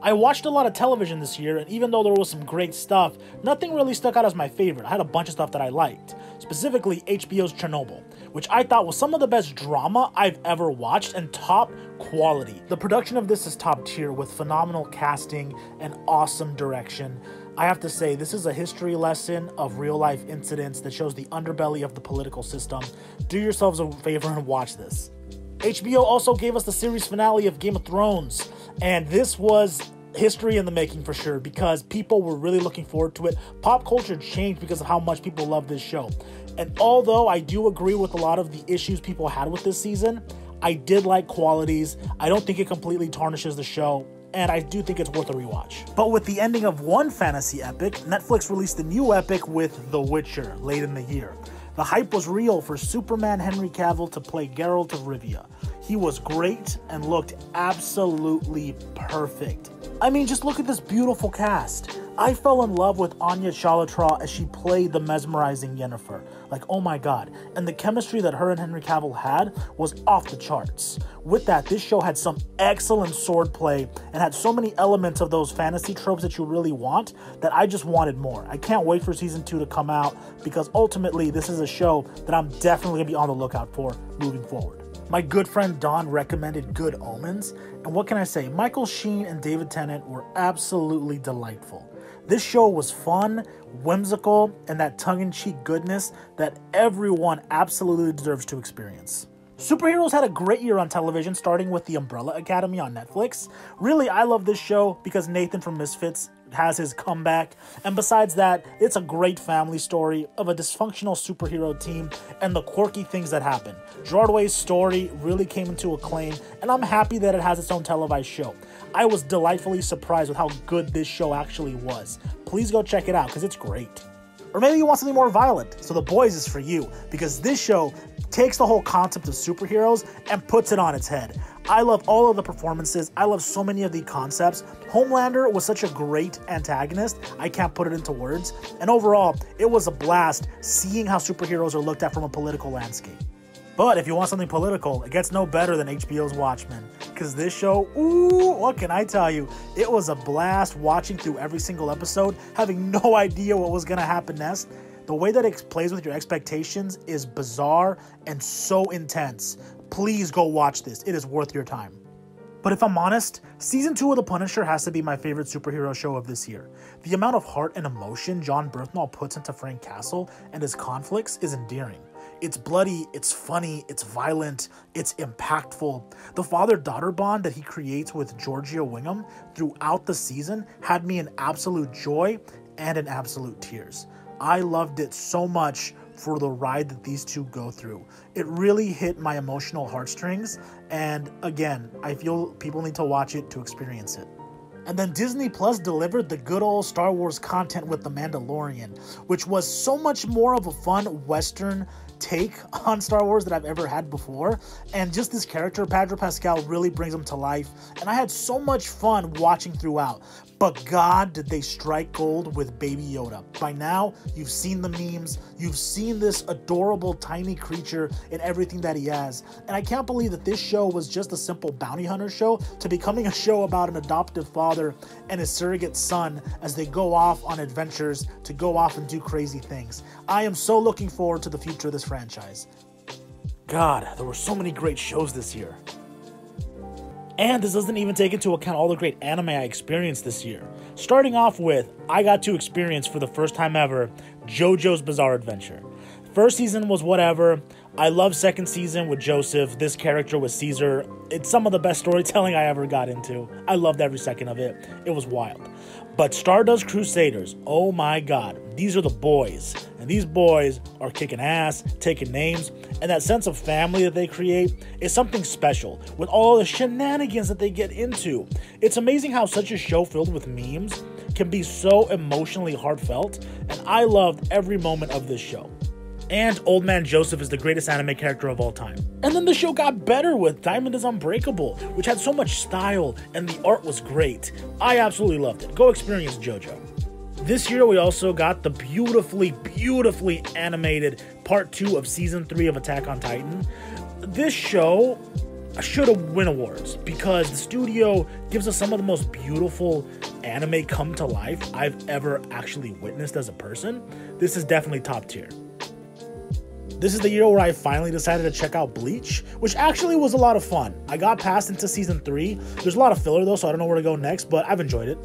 I watched a lot of television this year, and even though there was some great stuff, nothing really stuck out as my favorite. I had a bunch of stuff that I liked, specifically HBO's Chernobyl, which I thought was some of the best drama I've ever watched and top quality. The production of this is top tier with phenomenal casting and awesome direction. I have to say, this is a history lesson of real-life incidents that shows the underbelly of the political system. Do yourselves a favor and watch this. HBO also gave us the series finale of Game of Thrones, and this was history in the making for sure because people were really looking forward to it. Pop culture changed because of how much people love this show. And although I do agree with a lot of the issues people had with this season, I did like qualities. I don't think it completely tarnishes the show, and I do think it's worth a rewatch. But with the ending of one fantasy epic, Netflix released a new epic with The Witcher late in the year. The hype was real for Superman Henry Cavill to play Geralt of Rivia. He was great and looked absolutely perfect. I mean, just look at this beautiful cast. I fell in love with Anya Chalatraw as she played the mesmerizing Yennefer. Like, oh my god. And the chemistry that her and Henry Cavill had was off the charts. With that, this show had some excellent swordplay and had so many elements of those fantasy tropes that you really want that I just wanted more. I can't wait for season 2 to come out because ultimately this is a show that I'm definitely going to be on the lookout for moving forward. My good friend Don recommended Good Omens, and what can I say? Michael Sheen and David Tennant were absolutely delightful. This show was fun, whimsical, and that tongue-in-cheek goodness that everyone absolutely deserves to experience. Superheroes had a great year on television, starting with The Umbrella Academy on Netflix. Really, I love this show because Nathan from Misfits has his comeback, and besides that, it's a great family story of a dysfunctional superhero team and the quirky things that happen. Gerard Way's story really came into acclaim, and I'm happy that it has its own televised show. I was delightfully surprised with how good this show actually was. Please go check it out because it's great. Or maybe you want something more violent, so The Boys is for you, because this show takes the whole concept of superheroes and puts it on its head. I love all of the performances. I love so many of the concepts. Homelander was such a great antagonist. I can't put it into words. And overall, it was a blast seeing how superheroes are looked at from a political landscape. But if you want something political, it gets no better than HBO's Watchmen. Because this show, ooh, what can I tell you? It was a blast watching through every single episode, having no idea what was going to happen next. The way that it plays with your expectations is bizarre and so intense. Please go watch this. It is worth your time. But if I'm honest, Season 2 of The Punisher has to be my favorite superhero show of this year. The amount of heart and emotion John Bernthal puts into Frank Castle and his conflicts is endearing. It's bloody, it's funny, it's violent, it's impactful. The father-daughter bond that he creates with Georgia Wingham throughout the season had me in absolute joy and in absolute tears. I loved it so much for the ride that these two go through. It really hit my emotional heartstrings, and again, I feel people need to watch it to experience it. And then Disney Plus delivered the good old Star Wars content with The Mandalorian, which was so much more of a fun Western take on Star Wars that I've ever had before. And just this character, Pedro Pascal, really brings him to life. And I had so much fun watching throughout. But God, did they strike gold with Baby Yoda. By now, you've seen the memes. You've seen this adorable tiny creature in everything that he has. And I can't believe that this show was just a simple bounty hunter show to becoming a show about an adoptive father and his surrogate son as they go off on adventures to go off and do crazy things. I am so looking forward to the future of this franchise. God, there were so many great shows this year. And this doesn't even take into account all the great anime I experienced this year. Starting off with, I got to experience for the first time ever, JoJo's Bizarre Adventure. First season was whatever. I love second season with Joseph. This character with Caesar. It's some of the best storytelling I ever got into. I loved every second of it. It was wild. But Stardust Crusaders, oh my god, these are the boys. And these boys are kicking ass, taking names, and that sense of family that they create is something special with all the shenanigans that they get into. It's amazing how such a show filled with memes can be so emotionally heartfelt, and I loved every moment of this show. And Old Man Joseph is the greatest anime character of all time. And then the show got better with Diamond is Unbreakable, which had so much style and the art was great. I absolutely loved it. Go experience JoJo. This year we also got the beautifully animated part 2 of season 3 of Attack on Titan. This show should have win awards because the studio gives us some of the most beautiful anime come to life I've ever actually witnessed as a person. This is definitely top tier. This is the year where I finally decided to check out Bleach, which actually was a lot of fun. I got past into season 3. There's a lot of filler though, so I don't know where to go next, but I've enjoyed it.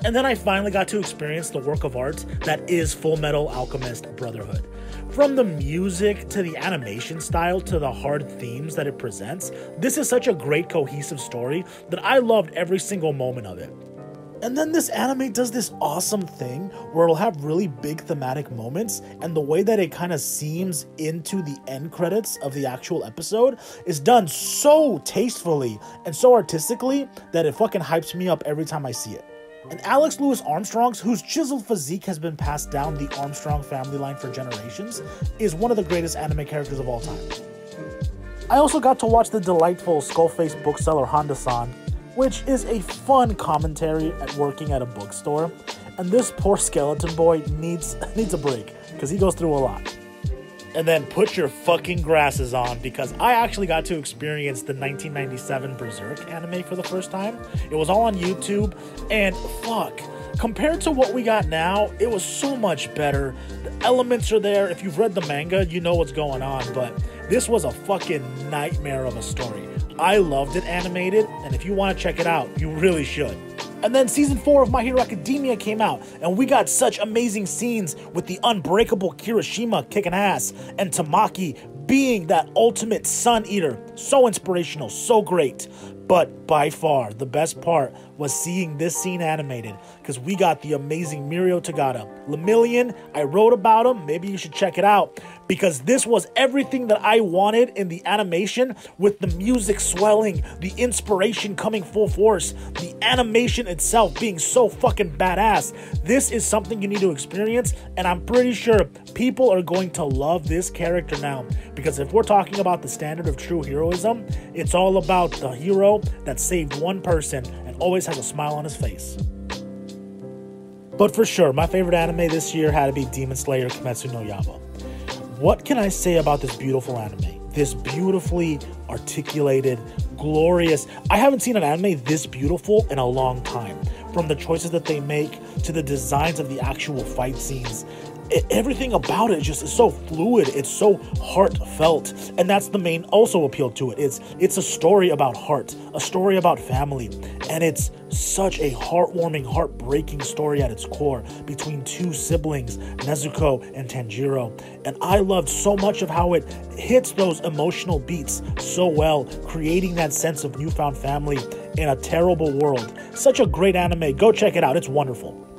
And then I finally got to experience the work of art that is Full Metal Alchemist Brotherhood. From the music to the animation style to the hard themes that it presents, this is such a great cohesive story that I loved every single moment of it. And then this anime does this awesome thing where it'll have really big thematic moments, and the way that it kind of seams into the end credits of the actual episode is done so tastefully and so artistically that it fucking hypes me up every time I see it. And Alex Louis Armstrong, whose chiseled physique has been passed down the Armstrong family line for generations, is one of the greatest anime characters of all time. I also got to watch the delightful skull-faced bookseller Honda-san, which is a fun commentary at working at a bookstore, and this poor skeleton boy needs a break, because he goes through a lot. And then put your fucking glasses on, because I actually got to experience the 1997 Berserk anime for the first time. It was all on YouTube, and fuck, compared to what we got now, it was so much better. The elements are there. If you've read the manga, you know what's going on, but this was a fucking nightmare of a story. I loved it animated, and if you want to check it out, you really should. And then season 4 of My Hero Academia came out, and we got such amazing scenes with the unbreakable Kirishima kicking ass, and Tamaki being that ultimate sun eater. So inspirational, so great. But by far, the best part was seeing this scene animated, because we got the amazing Mirio Tagata. Lemillion, I wrote about him, maybe you should check it out, because this was everything that I wanted in the animation, with the music swelling, the inspiration coming full force, the animation itself being so fucking badass. This is something you need to experience, and I'm pretty sure people are going to love this character now, because if we're talking about the standard of true heroism, it's all about the hero that saved one person and always has a smile on his face. But for sure, my favorite anime this year had to be Demon Slayer Kimetsu no Yaiba. What can I say about this beautiful anime? This beautifully articulated, glorious... I haven't seen an anime this beautiful in a long time. From the choices that they make to the designs of the actual fight scenes. Everything about it just is so fluid, it's so heartfelt, and that's the main also appeal to it. It's a story about heart, a story about family, and it's such a heartwarming, heartbreaking story at its core between two siblings, Nezuko and Tanjiro. And I loved so much of how it hits those emotional beats so well, creating that sense of newfound family in a terrible world. Such a great anime. Go check it out. It's wonderful.